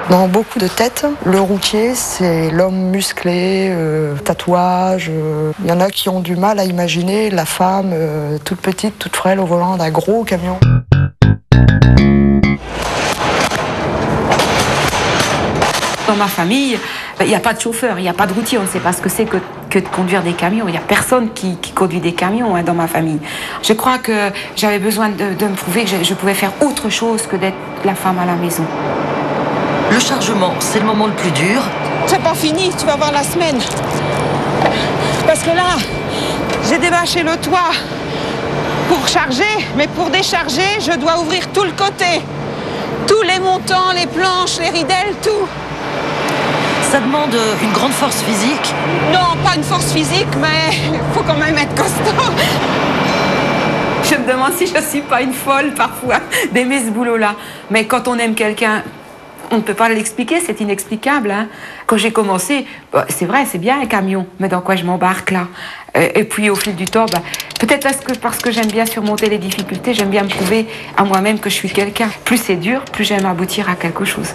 Dans beaucoup de têtes, le routier, c'est l'homme musclé, tatouage. Il y en a qui ont du mal à imaginer la femme toute petite, toute frêle au volant d'un gros camion. Dans ma famille, il n'y a pas de chauffeur, il n'y a pas de routier, on ne sait pas ce que c'est que de conduire des camions. Il n'y a personne qui conduit des camions dans ma famille. Je crois que j'avais besoin de me prouver que je pouvais faire autre chose que d'être la femme à la maison. Le chargement, c'est le moment le plus dur. C'est pas fini, tu vas voir la semaine. Parce que là, j'ai débâché le toit pour charger, mais pour décharger, je dois ouvrir tout le côté. Tous les montants, les planches, les ridelles, tout. Ça demande une grande force physique? Non, pas une force physique, mais il faut quand même être costaud. Je me demande si je ne suis pas une folle parfois d'aimer ce boulot-là. Mais quand on aime quelqu'un, on ne peut pas l'expliquer, c'est inexplicable. Hein. Quand j'ai commencé, c'est vrai, c'est bien un camion, mais dans quoi je m'embarque là? Et puis au fil du temps, peut-être parce que j'aime bien surmonter les difficultés, j'aime bien me prouver à moi-même que je suis quelqu'un. Plus c'est dur, plus j'aime aboutir à quelque chose.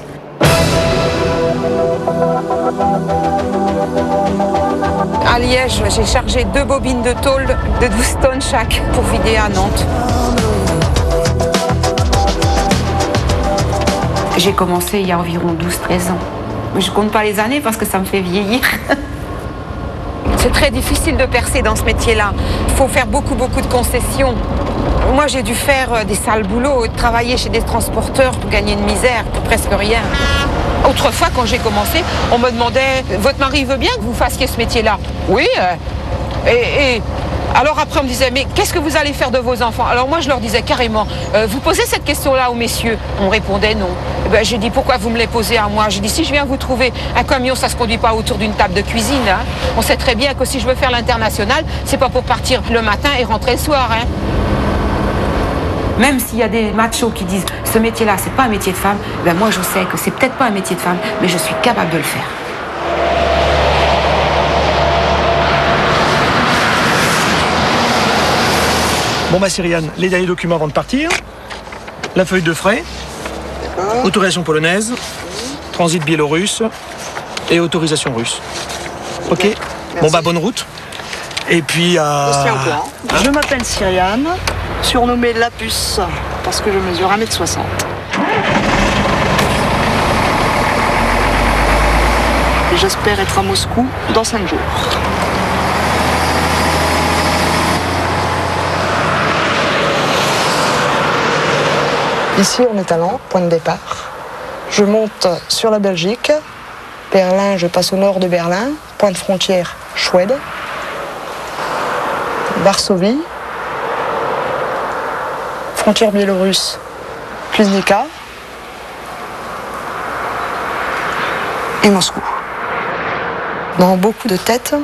À Liège, j'ai chargé 2 bobines de tôle de 12 tonnes chaque pour vider à Nantes. J'ai commencé il y a environ 12-13 ans. Je ne compte pas les années parce que ça me fait vieillir. C'est très difficile de percer dans ce métier-là. Il faut faire beaucoup de concessions. Moi, j'ai dû faire des sales boulots, travailler chez des transporteurs pour gagner une misère, pour presque rien. Autrefois, quand j'ai commencé, on me demandait « Votre mari veut bien que vous fassiez ce métier-là » ? Oui. Et alors après, on me disait « Mais qu'est-ce que vous allez faire de vos enfants ?» Alors moi, je leur disais carrément « Vous posez cette question-là aux messieurs ?» On me répondait « Non ». J'ai dit « Pourquoi vous me les posez à moi ?» J'ai dit « Si je viens vous trouver un camion, ça ne se conduit pas autour d'une table de cuisine. Hein. On sait très bien que si je veux faire l'international, c'est pas pour partir le matin et rentrer le soir. Hein. » Même s'il y a des machos qui disent « Ce métier-là, c'est pas un métier de femme », moi, je sais que c'est peut-être pas un métier de femme, mais je suis capable de le faire. Bon Cyriane, les derniers documents avant de partir. La feuille de frais, autorisation polonaise, transit biélorusse et autorisation russe. Ok. Merci. Bon bonne route. Et puis Je m'appelle Cyriane, surnommée La Puce, parce que je mesure 1m60. Et j'espère être à Moscou dans 5 jours. Ici, on est à Nantes, point de départ. Je monte sur la Belgique. Berlin, je passe au nord de Berlin. Point de frontière, Schwed. Varsovie. Frontière biélorusse, Kluznica. Et Moscou. Dans beaucoup de têtes,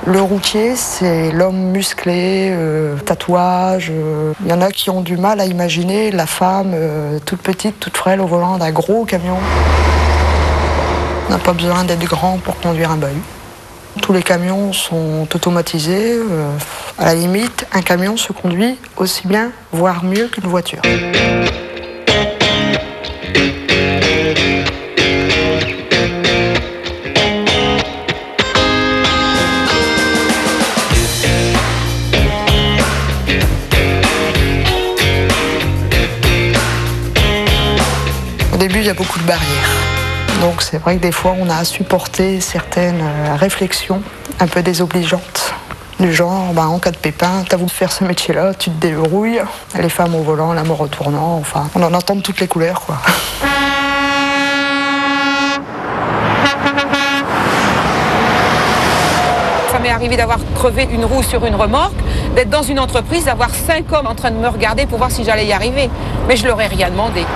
le routier, c'est l'homme musclé, tatouage. Il y en a qui ont du mal à imaginer la femme toute petite, toute frêle au volant d'un gros camion. On n'a pas besoin d'être grand pour conduire un bahut. Tous les camions sont automatisés. À la limite, un camion se conduit aussi bien, voire mieux qu'une voiture. Au début, il y a beaucoup de barrières. Donc c'est vrai que des fois, on a à supporter certaines réflexions un peu désobligeantes. Du genre, en cas de pépin, t'as voulu faire ce métier-là, tu te débrouilles. Les femmes au volant, la mort au tournant, enfin, on en entend de toutes les couleurs, quoi. Ça m'est arrivé d'avoir crevé une roue sur une remorque, d'être dans une entreprise, d'avoir 5 hommes en train de me regarder pour voir si j'allais y arriver. Mais je leur ai rien demandé.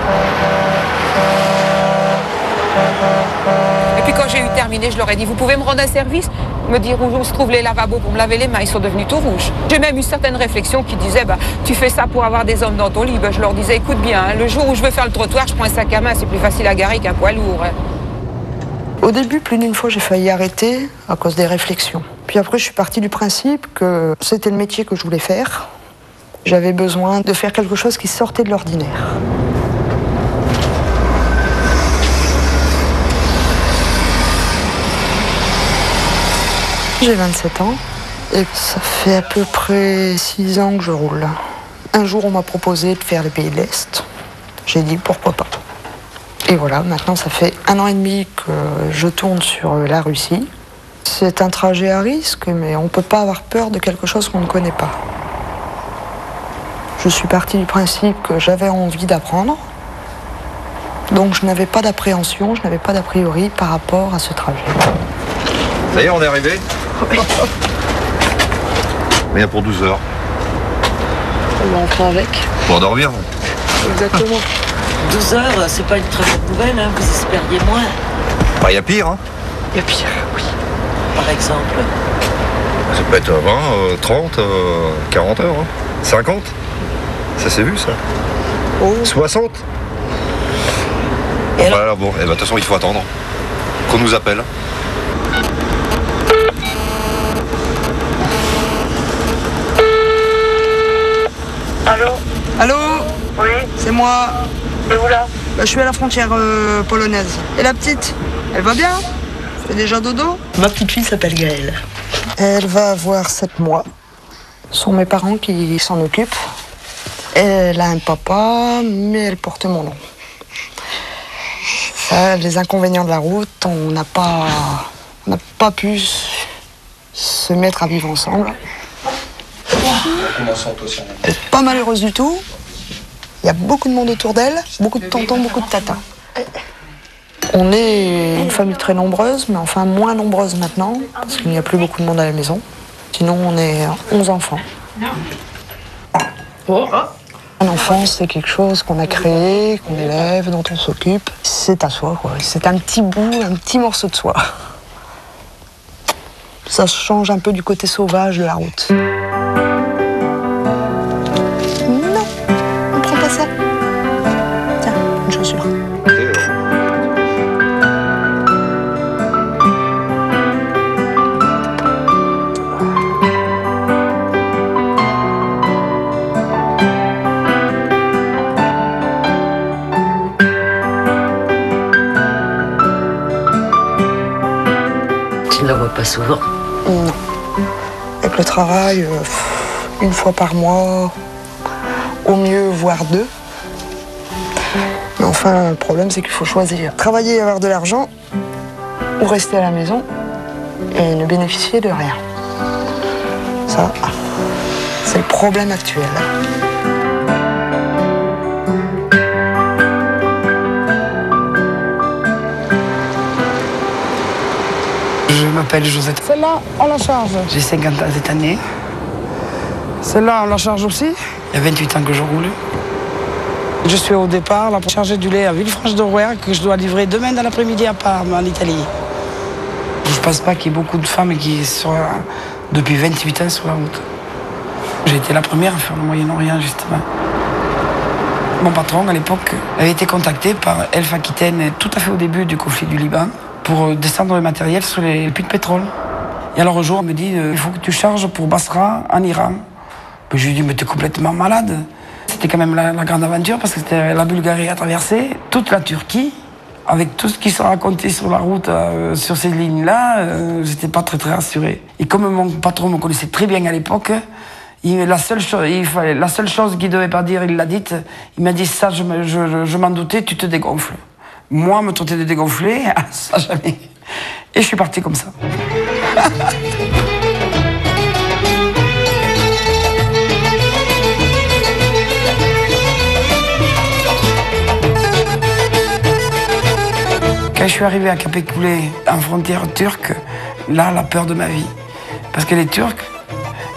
Et puis quand j'ai eu terminé, je leur ai dit, vous pouvez me rendre un service? Me dire où se trouvent les lavabos pour me laver les mains, ils sont devenus tout rouges. J'ai même eu certaines réflexions qui disaient, tu fais ça pour avoir des hommes dans ton lit. Je leur disais, écoute bien, le jour où je veux faire le trottoir, je prends un sac à main, c'est plus facile à garer qu'un poids lourd. Au début, plus d'une fois, j'ai failli arrêter à cause des réflexions. Puis après, je suis partie du principe que c'était le métier que je voulais faire. J'avais besoin de faire quelque chose qui sortait de l'ordinaire. J'ai 27 ans et ça fait à peu près 6 ans que je roule. Un jour, on m'a proposé de faire les pays de l'Est. J'ai dit pourquoi pas. Et voilà, maintenant ça fait 1 an et demi que je tourne sur la Russie. C'est un trajet à risque, mais on ne peut pas avoir peur de quelque chose qu'on ne connaît pas. Je suis partie du principe que j'avais envie d'apprendre. Donc je n'avais pas d'appréhension, je n'avais pas d'a priori par rapport à ce trajet. Ça y est, on est arrivé. Oui. Mais il y a pour 12 heures. On fera avec. Pour dormir. Exactement. 12 heures, c'est pas une très bonne nouvelle, hein. Vous espériez moins, Bah, il y a pire, hein. Il y a pire, oui. par exemple. Ça peut être 20, 30, 40 heures, hein. 50. Ça s'est vu, ça. Oh. 60. Et alors Voilà, bon, et de toute façon, il faut attendre. Qu'on nous appelle. Allô? Allô? Oui, C'est moi. et où là? Je suis à la frontière polonaise. Et la petite? Elle va bien? Elle fait déjà dodo? Ma petite fille s'appelle Gaëlle. Elle va avoir 7 mois. Ce sont mes parents qui s'en occupent. Elle a un papa, mais elle porte mon nom. Ça, les inconvénients de la route, on n'a pas pu se mettre à vivre ensemble. Elle n'est pas malheureuse du tout. Il y a beaucoup de monde autour d'elle, beaucoup de tontons, beaucoup de tatas. On est une famille très nombreuse, mais enfin moins nombreuse maintenant, parce qu'il n'y a plus beaucoup de monde à la maison. Sinon, on est 11 enfants. Un enfant, c'est quelque chose qu'on a créé, qu'on élève, dont on s'occupe. C'est à soi, quoi. C'est un petit bout, un petit morceau de soi. Ça change un peu du côté sauvage de la route. Non, on prend pas ça. Tiens, une chaussure. Tu ne la vois pas souvent. Non. Avec le travail, 1 fois par mois, au mieux, voire 2. Mais enfin, le problème, c'est qu'il faut choisir. Travailler et avoir de l'argent, ou rester à la maison et ne bénéficier de rien. Ça, c'est le problème actuel. Je m'appelle Josette. Celle-là, on la charge. J'ai 50 ans cette année. Celle-là, on la charge aussi. Il y a 28 ans que je roule. Je suis au départ là, pour charger du lait à Villefranche-de-Rouergue que je dois livrer demain dans l'après-midi à Parme, en Italie. Je ne pense pas qu'il y ait beaucoup de femmes qui sont depuis 28 ans sur la route. J'ai été la première à faire le Moyen-Orient, justement. Mon patron, à l'époque, avait été contacté par Elf Aquitaine, tout à fait au début du conflit du Liban, pour descendre le matériel sur les puits de pétrole. Et alors un jour, on me dit, il faut que tu charges pour Basra, en Iran. Puis je lui dis, mais t'es complètement malade. C'était quand même la grande aventure, parce que c'était la Bulgarie à traverser, toute la Turquie, avec tout ce qui se racontait sur la route, sur ces lignes-là, j'étais pas très rassuré. Et comme mon patron me connaissait très bien à l'époque, la seule chose qu'il ne devait pas dire, il l'a dite, il m'a dit, ça, je m'en doutais, tu te dégonfles. Moi, me tenter de dégonfler, ça jamais. Et je suis parti comme ça. Quand je suis arrivé à Capécoulé, en frontière turque, là, la peur de ma vie. Parce que les Turcs,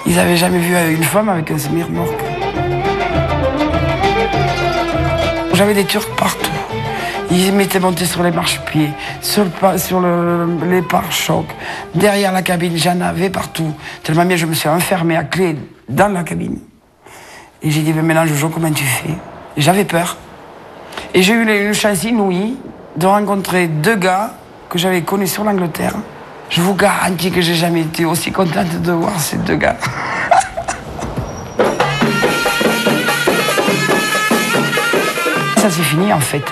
ils n'avaient jamais vu une femme avec un semi-remorque. J'avais des Turcs partout. Ils m'étaient montés sur les marchepieds, sur les pare-chocs, derrière la cabine, j'en avais partout. Tellement bien, je me suis enfermé à clé dans la cabine. Et j'ai dit, mais maintenant, Jojo, comment tu fais? Et j'avais peur. Et j'ai eu une chance inouïe de rencontrer 2 gars que j'avais connus sur l'Angleterre. Je vous garantis que j'ai jamais été aussi contente de voir ces 2 gars. Ça s'est fini en fait.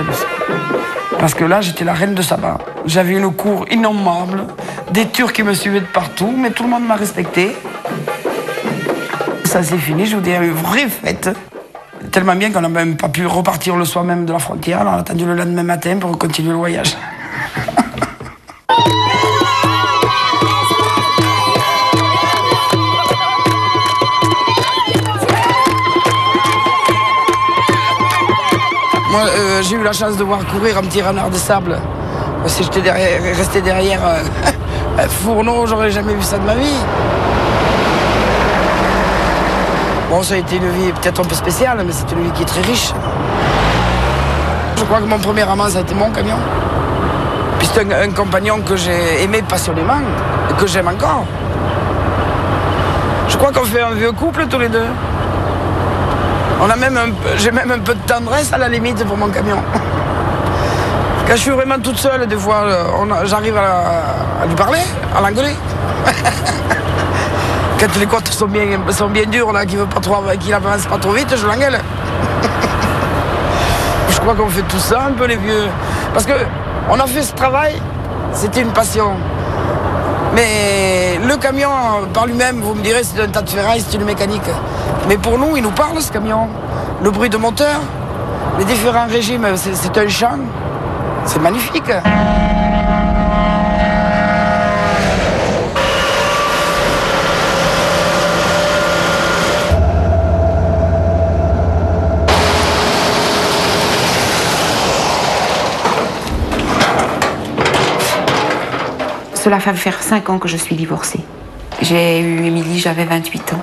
Parce que là, j'étais la reine de Saba. J'avais une cour innommable, des Turcs qui me suivaient de partout, mais tout le monde m'a respecté. Ça s'est fini, je vous dis, une vraie fête. Tellement bien qu'on n'a même pas pu repartir le soir même de la frontière. Alors on a attendu le lendemain matin pour continuer le voyage. Moi, j'ai eu la chance de voir courir un petit renard de sable. Si j'étais resté derrière un fourneau, j'aurais jamais vu ça de ma vie. Bon, ça a été une vie peut-être un peu spéciale, mais c'est une vie qui est très riche. Je crois que mon premier amant, ça a été mon camion. Puis c'est un compagnon que j'ai aimé passionnément et que j'aime encore. Je crois qu'on fait un vieux couple tous les deux. J'ai même un peu de tendresse à la limite pour mon camion. Quand je suis vraiment toute seule, des fois, j'arrive à lui parler, à l'engueuler. Quand les côtes sont bien dures, là, qu'il n'avance pas trop vite, je l'engueule. Je crois qu'on fait tout ça, un peu les vieux. Parce qu'on a fait ce travail, c'était une passion. Mais le camion, par lui-même, vous me direz, c'est un tas de ferraille, c'est une mécanique. Mais pour nous, il nous parle, ce camion. Le bruit de moteur, les différents régimes, c'est un chant. C'est magnifique. Cela fait faire 5 ans que je suis divorcée. J'ai eu Émilie, j'avais 28 ans.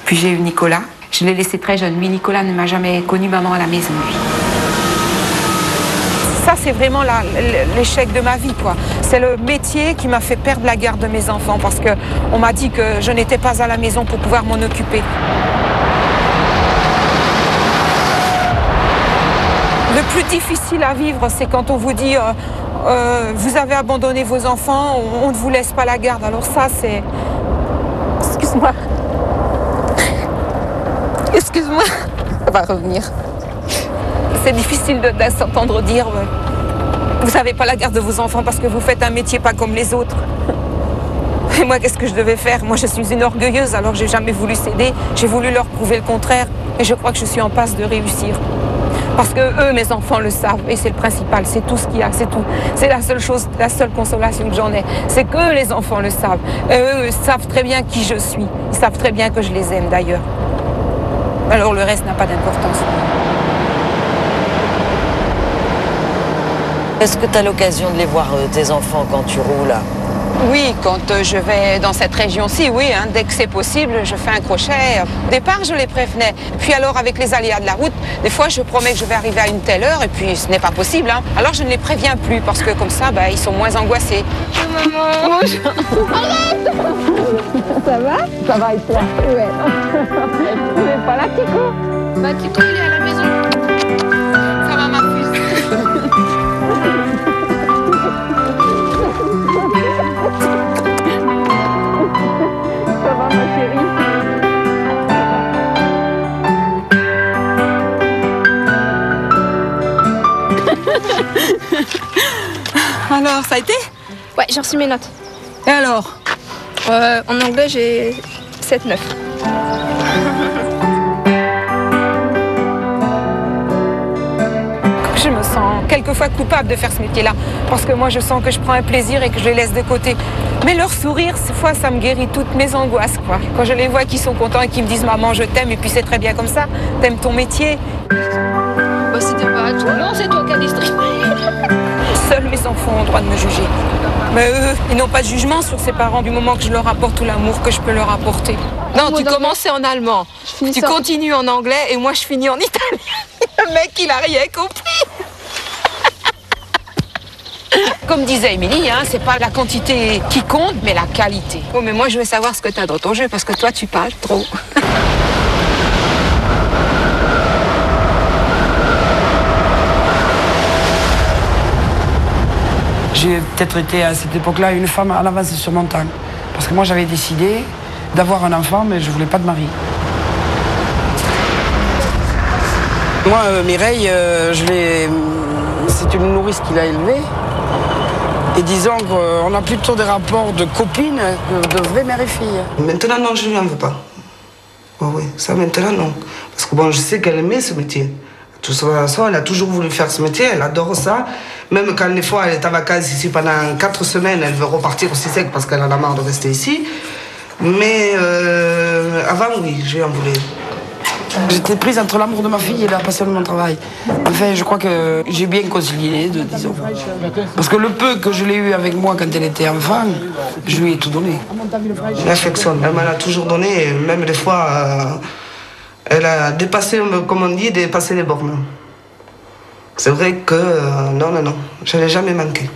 Puis j'ai eu Nicolas. Je l'ai laissé très jeune. Lui, Nicolas ne m'a jamais connu maman à la maison, lui. Ça, c'est vraiment l'échec de ma vie, quoi. C'est le métier qui m'a fait perdre la garde de mes enfants parce qu'on m'a dit que je n'étais pas à la maison pour pouvoir m'en occuper. Le plus difficile à vivre, c'est quand on vous dit vous avez abandonné vos enfants, on ne vous laisse pas la garde. Alors ça, c'est... Excuse-moi. Excuse-moi. Ça va revenir. C'est difficile de s'entendre dire vous n'avez pas la garde de vos enfants parce que vous faites un métier pas comme les autres. Et moi, qu'est-ce que je devais faire? Moi, je suis une orgueilleuse, alors j'ai jamais voulu céder. J'ai voulu leur prouver le contraire. Et je crois que je suis en passe de réussir. Parce que eux, mes enfants, le savent. Et c'est le principal, c'est tout ce qu'il y a, c'est tout. C'est la seule chose, la seule consolation que j'en ai. C'est qu'eux, les enfants, le savent. Et eux savent très bien qui je suis. Ils savent très bien que je les aime, d'ailleurs. Alors le reste n'a pas d'importance. Est-ce que tu as l'occasion de les voir, tes enfants, quand tu roules? Oui, quand je vais dans cette région-ci, oui, hein, dès que c'est possible, je fais un crochet. Au départ, je les prévenais. Puis alors, avec les aléas de la route, des fois, je promets que je vais arriver à une telle heure et puis ce n'est pas possible. Hein. Alors, je ne les préviens plus parce que comme ça, ils sont moins angoissés. Bonjour, maman. Bonjour. Arrête. Ça va? Ça va et toi? Ouais. Tu n'es pas là, Tico? Tico, il est à la maison. Ça va, ma puce? Ça va, ma chérie? Alors, ça a été? Ouais, j'ai reçu mes notes. Et alors? En anglais, j'ai 7-9. Je me sens quelquefois coupable de faire ce métier-là. Parce que moi, je sens que je prends un plaisir et que je les laisse de côté. Mais leur sourire, cette fois, ça me guérit toutes mes angoisses, quoi. Quand je les vois qui sont contents et qui me disent « Maman, je t'aime » et puis c'est très bien comme ça. T'aimes ton métier. C'était pas à toi. Non, c'est toi qui as distribué. Seuls mes enfants ont le droit de me juger. Mais eux, ils n'ont pas de jugement sur ses parents du moment que je leur apporte tout l'amour que je peux leur apporter. Non, tu commençais en allemand, tu continues en anglais et moi je finis en italien. Le mec, il a rien compris. Comme disait Émilie, hein, c'est pas la quantité qui compte, mais la qualité. Oh, mais moi je veux savoir ce que tu as dans ton jeu parce que toi tu parles trop. J'ai peut-être été à cette époque-là une femme à l'avance sur mon temps. Parce que moi j'avais décidé d'avoir un enfant, mais je voulais pas de mari. Moi, Mireille, c'est une nourrice qui l'a élevée. Et disons qu'on a plutôt des rapports de copines que de vraies mères et filles. Maintenant, non, je ne lui en veux pas. Oh, oui, ça maintenant, non. Parce que bon, je sais qu'elle aimait ce métier. De toute façon, elle a toujours voulu faire ce métier, elle adore ça. Même quand des fois elle est en vacances ici pendant 4 semaines, elle veut repartir aussi sec parce qu'elle en a marre de rester ici. Mais avant, oui, je lui en voulais. J'étais prise entre l'amour de ma fille et la passion de mon travail. Enfin, je crois que j'ai bien concilié les deux, disons. Parce que le peu que je l'ai eu avec moi quand elle était enfant, je lui ai tout donné. L'affection, elle m'en a toujours donné, et même des fois, elle a dépassé, comme on dit, dépassé les bornes. C'est vrai que, non, je n'ai jamais manqué.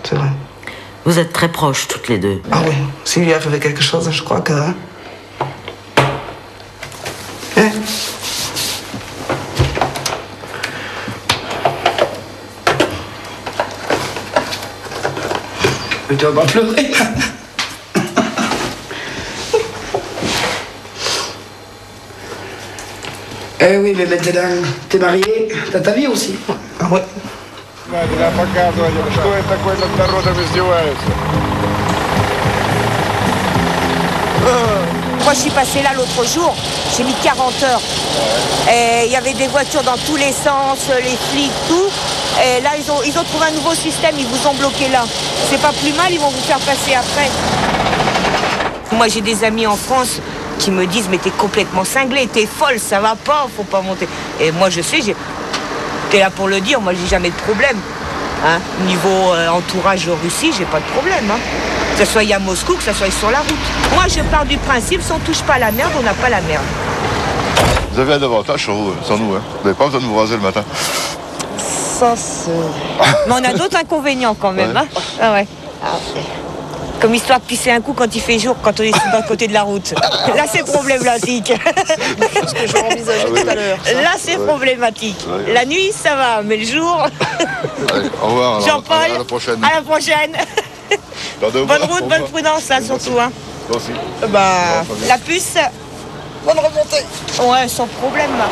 C'est vrai. Vous êtes très proches, toutes les deux. Ah oui, s'il lui arrivait quelque chose, je crois que... Mais tu vas pas pleurer. Eh oui, mais maintenant, t'es marié, t'as ta vie aussi. Ah ouais. Moi, je suis passée là l'autre jour, j'ai mis 40 heures. Et il y avait des voitures dans tous les sens, les flics, tout. Et là, ils ont trouvé un nouveau système, ils vous ont bloqué là. C'est pas plus mal, ils vont vous faire passer après. Moi, j'ai des amis en France qui me disent « Mais t'es complètement cinglée, t'es folle, ça va pas, faut pas monter. » Et moi, je sais, t'es là pour le dire, moi, j'ai jamais de problème. Hein. Niveau entourage Russie, j'ai pas de problème. Hein. Que ce soit à Moscou, que ce soit sur la route. Moi, je pars du principe, si on touche pas à la merde, on n'a pas la merde. Vous avez un avantage sur vous, sans nous. Hein. Vous n'avez pas besoin de vous raser le matin. Ça, c'est... Mais on a d'autres inconvénients quand même. Ouais. Hein. Ah ouais. Comme histoire de pisser un coup quand il fait jour, quand on est sur le côté de la route. Là, c'est problématique. C'est ce que je envisageais tout à l'heure. Là, c'est problématique. Ouais. La nuit, ça va, mais le jour... Allez, au revoir. Jean-Paul, à la prochaine. À la prochaine. Bonne route, bonne prudence, là, surtout. Hein. Toi aussi. Bah, la puce, bonne remontée. Ouais, sans problème. Là.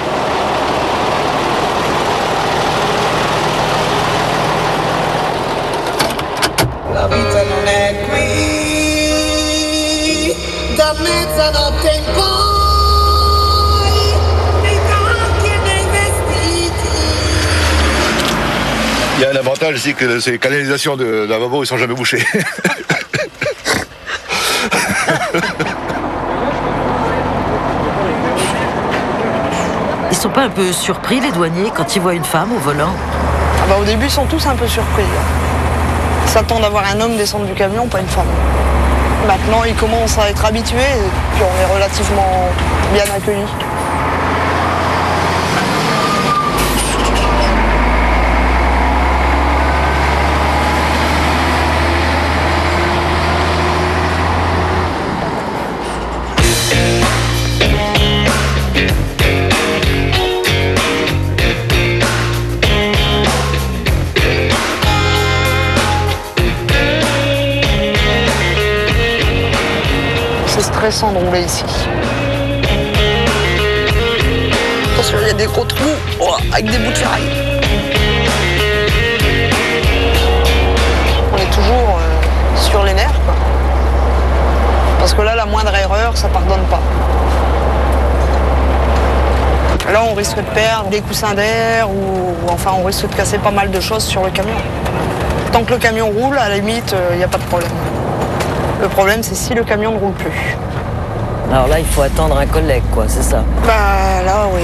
La vita non è qui, da mezzanotte in poi, nei tacchi e nei vestiti. Il y a un avantage ici que ces canalisations de lavabo, ils sont jamais bouchés. Ils sont pas un peu surpris, les douaniers, quand ils voient une femme au volant? Ah bah, au début, ils sont tous un peu surpris. Ils s'attendent à voir un homme descendre du camion, pas une femme. Maintenant, ils commencent à être habitués, et puis on est relativement bien accueillis. Stressant de rouler ici. Attention, il y a des gros trous avec des bouts de ferraille. On est toujours sur les nerfs, quoi. Parce que là, la moindre erreur, ça pardonne pas. Là, on risque de perdre des coussins d'air ou enfin, on risque de casser pas mal de choses sur le camion. Tant que le camion roule, à la limite, il n'y a pas de problème. Le problème, c'est si le camion ne roule plus. Alors là, il faut attendre un collègue, quoi, c'est ça? Bah là, oui.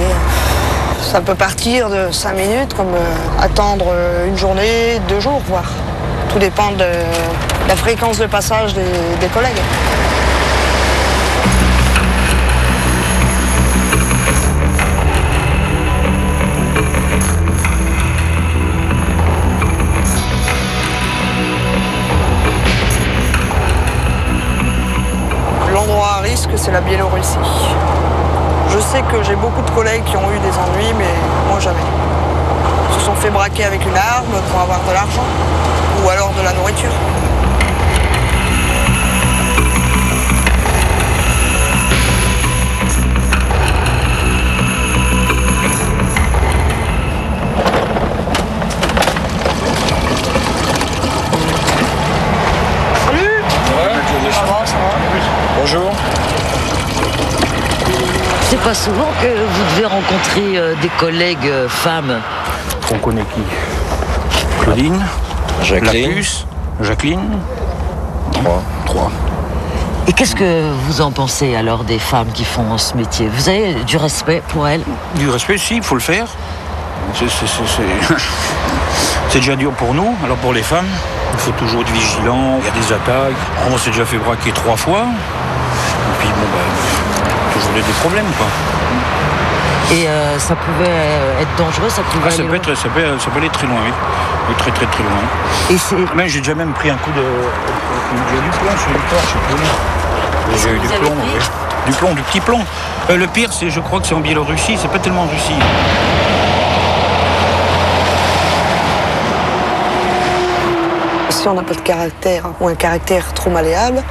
Ça peut partir de 5 minutes, comme attendre une journée, 2 jours, voire. Tout dépend de la fréquence de passage des collègues. L'endroit à risque, c'est la Biélorussie. Je sais que j'ai beaucoup de collègues qui ont eu des ennuis, mais moi jamais. Ils se sont fait braquer avec une arme pour avoir de l'argent ou alors de la nourriture. pas souvent que vous devez rencontrer des collègues femmes. On connaît qui? Claudine, Jacqueline. Lapus, Jacqueline. 3. Et qu'est-ce que vous en pensez alors des femmes qui font ce métier? Vous avez du respect pour elles? Du respect, si, il faut le faire. C'est déjà dur pour nous, alors pour les femmes, il faut toujours être vigilant, il y a des attaques. On s'est déjà fait braquer 3 fois. Et puis toujours des problèmes, quoi. Et ça pouvait être dangereux, ça pouvait ça peut aller très loin, oui. Très loin. Et c'est... J'ai déjà même pris un coup de... J'ai eu du plomb sur le corps, je sais plus. J'ai eu du plomb, oui. Du plomb, du petit plomb. Le pire, je crois que c'est en Biélorussie, c'est pas tellement en Russie. Si on n'a pas de caractère ou un caractère trop malléable,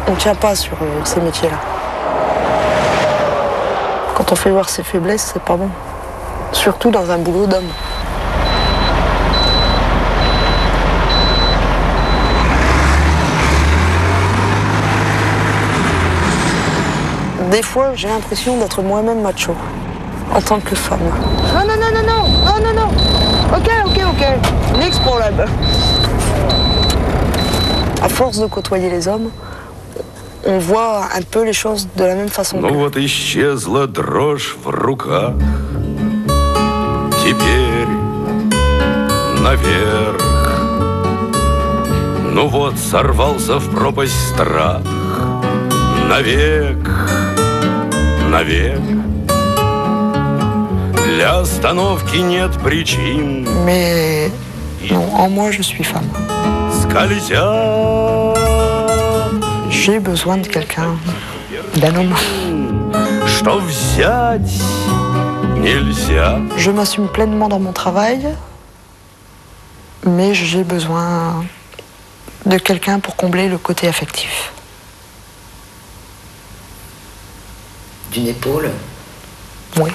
on ne tient pas sur ces métiers-là. Quand on fait voir ses faiblesses, c'est pas bon. Surtout dans un boulot d'homme. Des fois, j'ai l'impression d'être moi-même macho, en tant que femme. Non. Ok. Next problème. À force de côtoyer les hommes, on voit un peu les choses de la même façon. Ну вот исчезла дрожь в руках. Теперь наверх. Ну вот сорвался в пропасть страх. Навек. Для остановки нет причин. Mais non, en moi, je suis femme. Скользя. J'ai besoin de quelqu'un, d'un homme. Что взять нельзя. Je m'assume pleinement dans mon travail, mais j'ai besoin de quelqu'un pour combler le côté affectif. D'une épaule? Oui.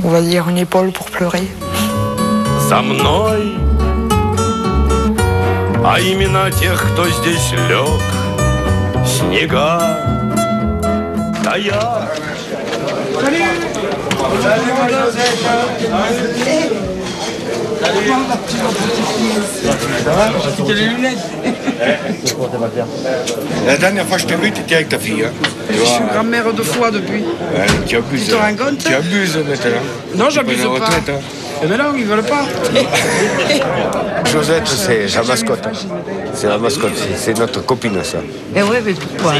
On va dire une épaule pour pleurer. За мной, а имена тех, кто здесь лег, снега, тая. La dernière fois que je t'ai vu, tu étais avec ta fille. Hein. Je suis grand-mère 2 fois depuis. Ouais, tu abuses. Tu te rends compte? Tu abuses maintenant. Non, j'abuse pas. Retraite, hein. Eh ben non, ils veulent pas. Josette, c'est sa mascotte. C'est la mascotte, c'est notre copine, ça. Et ouais, mais pourquoi?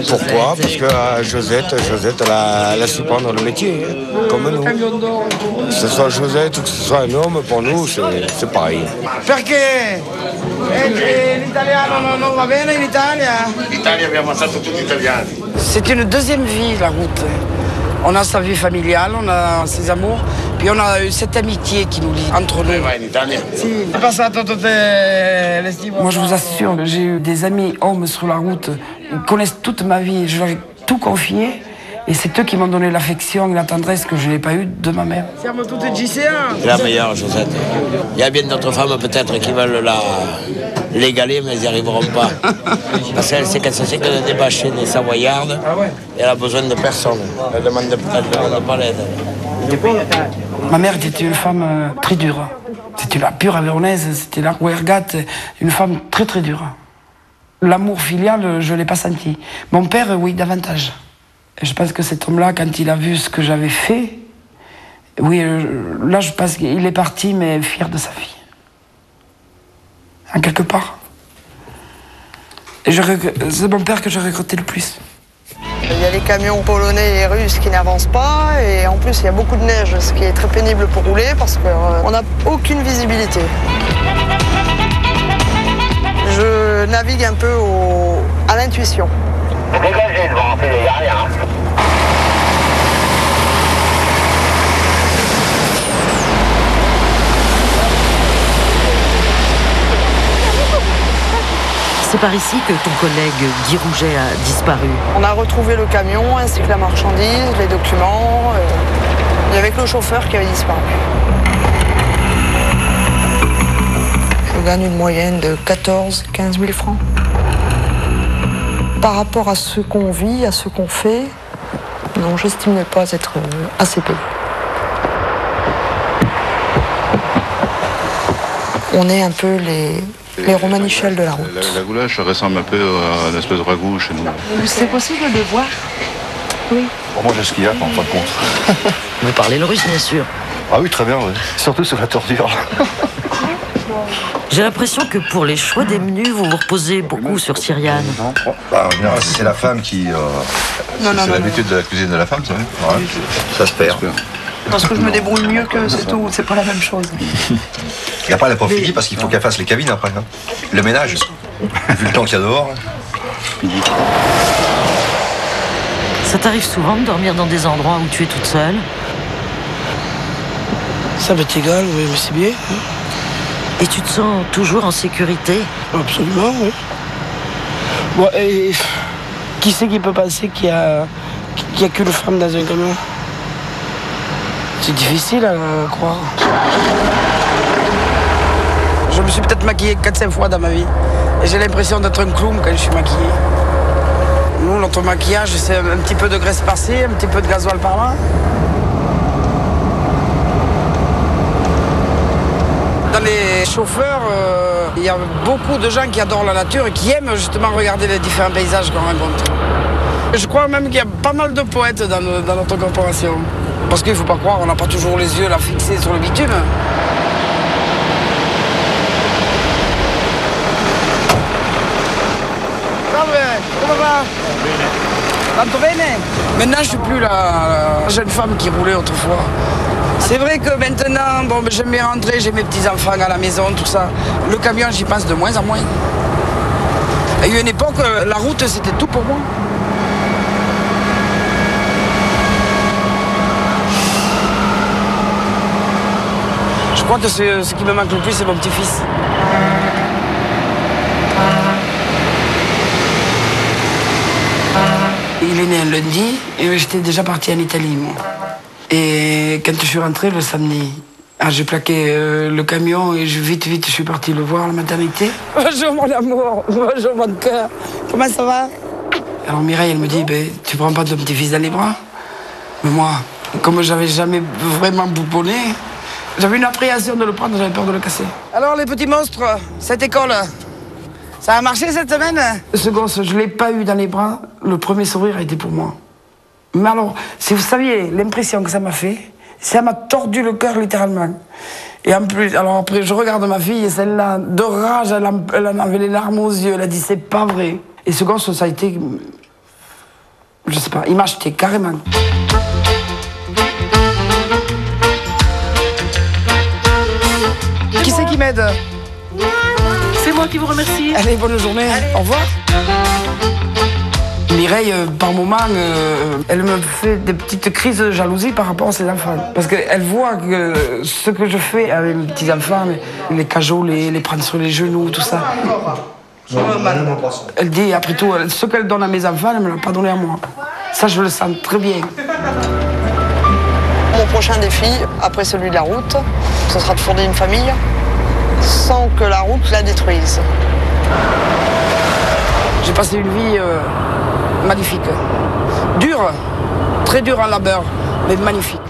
Pourquoi? Parce que Josette, elle a su prendre le métier, hein, comme nous. Que ce soit Josette ou que ce soit un homme, pour nous, c'est pareil. Perché? L'italiano non va bene in Italia? L'Italia abbiamo passato tutti italiani. C'est une deuxième vie, la route. On a sa vie familiale, on a ses amours, puis on a eu cette amitié qui nous lie entre nous. Moi, je vous assure, j'ai eu des amis hommes sur la route. Ils connaissent toute ma vie. Je leur ai tout confié. Et c'est eux qui m'ont donné l'affection et la tendresse que je n'ai pas eue de ma mère. C'est la meilleure, Josette. Il y a bien d'autres femmes peut-être qui veulent l'égaler, mais elles n'y arriveront pas. Parce qu'elle sait qu'elle se sait que de débâcher des Savoyardes, et elle a besoin de personne. Elle demande pas l'aide. Ma mère était une femme très dure. C'était la pure avéronaise, c'était la rouergate, une femme très très dure. L'amour filial, je ne l'ai pas senti. Mon père, oui, davantage. Je pense que cet homme-là, quand il a vu ce que j'avais fait, oui, là, je pense qu'il est parti, mais fier de sa fille. En quelque part. Et c'est mon père que je regrettais le plus. Il y a les camions polonais et russes qui n'avancent pas, et en plus, il y a beaucoup de neige, ce qui est très pénible pour rouler, parce qu'on n'a aucune visibilité. Je navigue un peu à l'intuition. Dégagez devant, il n'y a rien. C'est par ici que ton collègue Guy Rouget a disparu. On a retrouvé le camion ainsi que la marchandise, les documents. Il y avait que le chauffeur qui avait disparu. Je gagne une moyenne de 14-15 000 francs. Par rapport à ce qu'on vit, à ce qu'on fait, Non, j'estime ne pas être assez payée. On est un peu les Romanichels de la route. La goulash ressemble un peu à une espèce de ragoût chez nous. C'est possible de voir? Oui. Bon, moi, j'ai ce qu'il y a, en fin de compte. Vous parlez le russe, bien sûr. Ah oui, très bien, oui. Surtout sur la tordure. J'ai l'impression que pour les choix des menus, vous vous reposez beaucoup sur Cyriane. Bah, en général, c'est la femme qui... c'est l'habitude de la cuisine de la femme, ça. Ouais. Ça se perd. Parce que je me débrouille mieux que c'est tout, c'est pas la même chose. Et après, elle n'a pas fini parce qu'il faut qu'elle fasse les cabines après. Hein. Le ménage, vu le temps qu'il y a dehors. Ça t'arrive souvent de dormir dans des endroits où tu es toute seule? Ça m'est égal, oui, mais c'est bien. Hein. Et tu te sens toujours en sécurité? Absolument, oui. Bon, et qui c'est qui peut penser qu'il y a qu'une femme dans un camion? C'est difficile à croire. Je me suis peut-être maquillée 4-5 fois dans ma vie. Et j'ai l'impression d'être un clown quand je suis maquillée. Nous, notre maquillage, c'est un petit peu de graisse par-ci, un petit peu de gasoil par-là. Dans les chauffeurs, il y a beaucoup de gens qui adorent la nature et qui aiment justement regarder les différents paysages qu'on rencontre. Je crois même qu'il y a pas mal de poètes dans notre corporation. Parce qu'il ne faut pas croire, on n'a pas toujours les yeux là fixés sur le bitume. Comment va? Tanto bene? Maintenant, je ne suis plus la jeune femme qui roulait autrefois. C'est vrai que maintenant, bon, j'aime bien rentrer, j'ai mes petits-enfants à la maison, tout ça. Le camion, j'y passe de moins en moins. Il y a eu une époque, la route, c'était tout pour moi. Je crois que ce qui me manque le plus, c'est mon petit-fils. Il est né un lundi et j'étais déjà partie en Italie, moi. Et quand je suis rentrée le samedi, j'ai plaqué le camion et vite, je suis partie le voir à la maternité. Bonjour mon amour, bonjour mon cœur, comment ça va? Alors Mireille, elle me dit, tu prends pas ton petit-fils dans les bras? Mais moi, comme j'avais jamais vraiment bouponné, j'avais une appréhension de le prendre, j'avais peur de le casser. Alors les petits monstres, cette école, ça a marché cette semaine? Ce gosse, je ne l'ai pas eu dans les bras, le premier sourire a été pour moi. Mais alors, si vous saviez l'impression que ça m'a fait, ça m'a tordu le cœur littéralement. Et en plus, alors après, je regarde ma fille et celle-là, de rage, elle en avait les larmes aux yeux, elle a dit c'est pas vrai. Et ce gosse, ça a été, je sais pas, il m'a acheté carrément. Qui c'est qui m'aide? C'est moi qui vous remercie. Allez, bonne journée. Allez. Au revoir. Mireille, par moments, elle me fait des petites crises de jalousie par rapport à ses enfants. Parce qu'elle voit que ce que je fais avec mes petits-enfants, les cajoler, les prendre sur les genoux, tout ça. Elle dit, après tout, ce qu'elle donne à mes enfants, elle ne me l'a pas donné à moi. Ça, je le sens très bien. Mon prochain défi, après celui de la route, ce sera de fonder une famille sans que la route la détruise. J'ai passé une vie magnifique. Dure, très dure en labeur, mais magnifique.